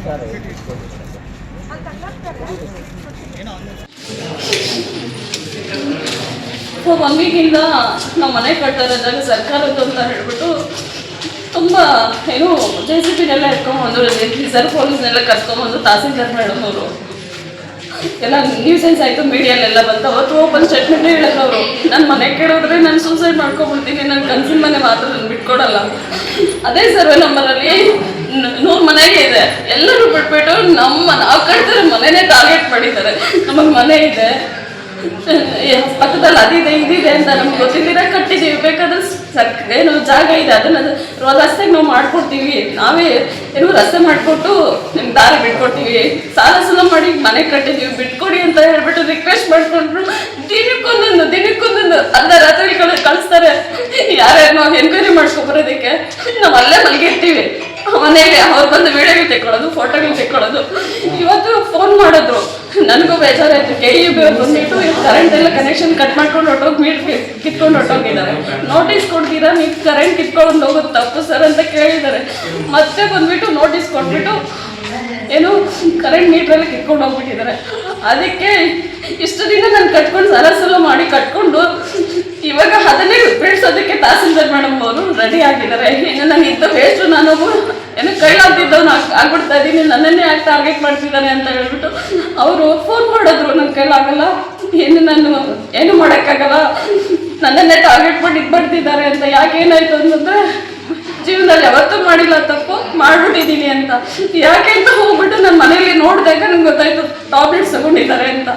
1 ವೀಕಿಂದ ನಾವು ಮನೆ ಕಟ್ತಾ ಇರೋದಾಗ ಸರ್ಕಾರದ್ದು ಅಂತ ಹೇಳ್ಬಿಟ್ಟು ತುಂಬ ಏನು JCBನೆಲ್ಲ ಎತ್ಕೊಂಡ್ಬಂದು ರಿಸರ್ವ್ ಪೊಲೀಸ್ನೆಲ್ಲ ಕರ್ಕೊಂಡ್ಬಂದು ತಹಸೀಲ್ದಾರ್ ಮೇಡಮ್ ಅವರು ಎಲ್ಲ ನ್ಯೂಸೆನ್ಸ್ ಆಯಿತು, ಮೀಡಿಯಲ್ಲೆಲ್ಲ ಬಂತು. ಅವತ್ತು ಓಪನ್ ಸ್ಟೇಟ್ಮೆಂಟ್ ಹೇಳಿದ್ರು ಅವರು, ನನ್ನ ಮನೆ ಕೇಳಿದ್ರೆ ನಾನು ಸೂಸೈಡ್ ಮಾಡ್ಕೊಬಿಡ್ತೀನಿ, ನನ್ನ ಕನ್ಸಿನ ಮನೆ ಮಾತ್ರ ನಾನು ಬಿಟ್ಕೊಡಲ್ಲ. ಅದೇ ಸರ್ವೆ ನಂಬರಲ್ಲಿ 100 ಮನೆಗೆ ಇದೆ, ಎಲ್ಲರೂ ಬಿಟ್ಬಿಟ್ಟು ನಾವು ಕಟ್ತಾರೆ ಮನೆನೇ ಟಾರ್ಗೆಟ್ ಮಾಡಿದ್ದಾರೆ. ನಮಗೆ ಮನೆ ಇದೆ ಪಕ್ಕದಲ್ಲಿ ಅದಿದೆ ಇದಿದೆ ಅಂತ ನಮ್ಗೆ ಗೊತ್ತಿದ್ದೀರ ಕಟ್ಟಿದ್ದೀವಿ, ಬೇಕಾದ್ರೆ ಏನು ಜಾಗ ಇದೆ ಅದನ್ನು ರಸ್ತೆಗೆ ನಾವು ಮಾಡ್ಕೊಡ್ತೀವಿ, ನಾವೇ ಏನು ರಸ್ತೆ ಮಾಡಿಕೊಟ್ಟು ನಿಮ್ಗೆ ದಾರಿ ಬಿಟ್ಕೊಡ್ತೀವಿ, ಸಾಲ ಮಾಡಿ ಮನೆ ಕಟ್ಟಿದ್ದೀವಿ ಬಿಟ್ಕೊಡಿ ಅಂತ ಹೇಳ್ಬಿಟ್ಟು ರಿಕ್ವೆಸ್ಟ್ ಮಾಡಿಕೊಂಡ್ರು. ದಿನಕ್ಕೊಂದೊಂದು ಅರ್ಧ ರಾತ್ರಿ ಕಳಿಸ್ತಾರೆ. ಯಾರ್ಯಾರು ನಾವು ಎನ್ಕ್ವೈರಿ ಮಾಡ್ಕೊಬರೋದಕ್ಕೆ ನಾವು ಅಲ್ಲೇ ಮಲಗಿರ್ತೀವಿ ಮನೆಗೆ. ಅವ್ರು ಬಂದು ವಿಡಿಯೋಗಳು ತೆಕ್ಕೊಳ್ಳೋದು, ಫೋಟೋಗಳು ತೆಕ್ಕೊಳ್ಳೋದು. ಇವತ್ತು ಫೋನ್ ಮಾಡಿದ್ರು, ನನಗೂ ಬೇಜಾರಾಯಿತು. KEB ಅವ್ರು ಬಂದ್ಬಿಟ್ಟು ಕರೆಂಟ್ ಎಲ್ಲ ಕನೆಕ್ಷನ್ ಕಟ್ ಮಾಡ್ಕೊಂಡು ಹೊಟ್ಟೋಗಿ ಮೀಟ್ರ್ ಕಿತ್ಕೊಂಡು ಹೊಟ್ಟೋಗಿದ್ದಾರೆ. ನೋಟಿಸ್ ಕೊಡ್ತೀರಾ, ನೀವು ಕರೆಂಟ್ ಕಿತ್ಕೊಂಡು ಹೋಗೋದು ತಪ್ಪು ಸರ್ ಅಂತ ಕೇಳಿದ್ದಾರೆ. ಮತ್ತೆ ಬಂದ್ಬಿಟ್ಟು ನೋಟಿಸ್ ಕೊಟ್ಬಿಟ್ಟು ಏನು ಕರೆಂಟ್ ಮೀಟ್ರಲ್ಲಿ ಕಿತ್ಕೊಂಡು ಹೋಗ್ಬಿಟ್ಟಿದ್ದಾರೆ. ಅದಕ್ಕೆ ಇಷ್ಟು ದಿನ ನಾನು ಕಟ್ಕೊಂಡು ಸಲ ಮಾಡಿ ಕಟ್ಕೊಂಡು ಇವಾಗ ಅದನ್ನೇ ಬಿಡಿಸೋದಕ್ಕೆ ತಹಸೀಲ್ದಾರ್ ಮೇಡಮ್ ಅವರು ರೆಡಿ ಆಗಿದ್ದಾರೆ. ಇನ್ನು ನಾನು ಇದ್ದ ವೇಸ್ಟು ನಾನೊಬ್ಬ ಏನೋ ಕೈಲಾಗ್ತಿದ್ದವನು ಆಗ್ಬಿಡ್ತಾ ಇದ್ದೀನಿ, ನನ್ನನ್ನೇ ಯಾಕೆ ಟಾರ್ಗೆಟ್ ಮಾಡ್ತಿದ್ದಾನೆ ಅಂತ ಹೇಳ್ಬಿಟ್ಟು ಅವರು ಫೋನ್ ಮಾಡಿದ್ರು. ನನ್ನ ಕೈಲಾಗಲ್ಲ, ನಾನು ಏನು ಮಾಡೋಕ್ಕಾಗಲ್ಲ, ನನ್ನನ್ನೇ ಟಾರ್ಗೆಟ್ ಮಾಡಿ ಬರ್ತಿದ್ದಾರೆ ಅಂತ. ಯಾಕೆ ಏನಾಯ್ತು ಅಂತಂದರೆ ಜೀವನದಲ್ಲಿ ಯಾವತ್ತೂ ಮಾಡಿಲ್ಲ ತಪ್ಪು, ಮಾಡ್ಬಿಟ್ಟಿದ್ದೀನಿ ಅಂತ. ಯಾಕೆ ಅಂತ ಹೋಗ್ಬಿಟ್ಟು ನನ್ನ ಮನೆಯಲ್ಲಿ ನೋಡಿದಾಗ ನಂಗೆ ಗೊತ್ತಾಯ್ತು ಟಾಬ್ಲೆಟ್ಸ್ ತಗೊಂಡಿದ್ದಾರೆ ಅಂತ.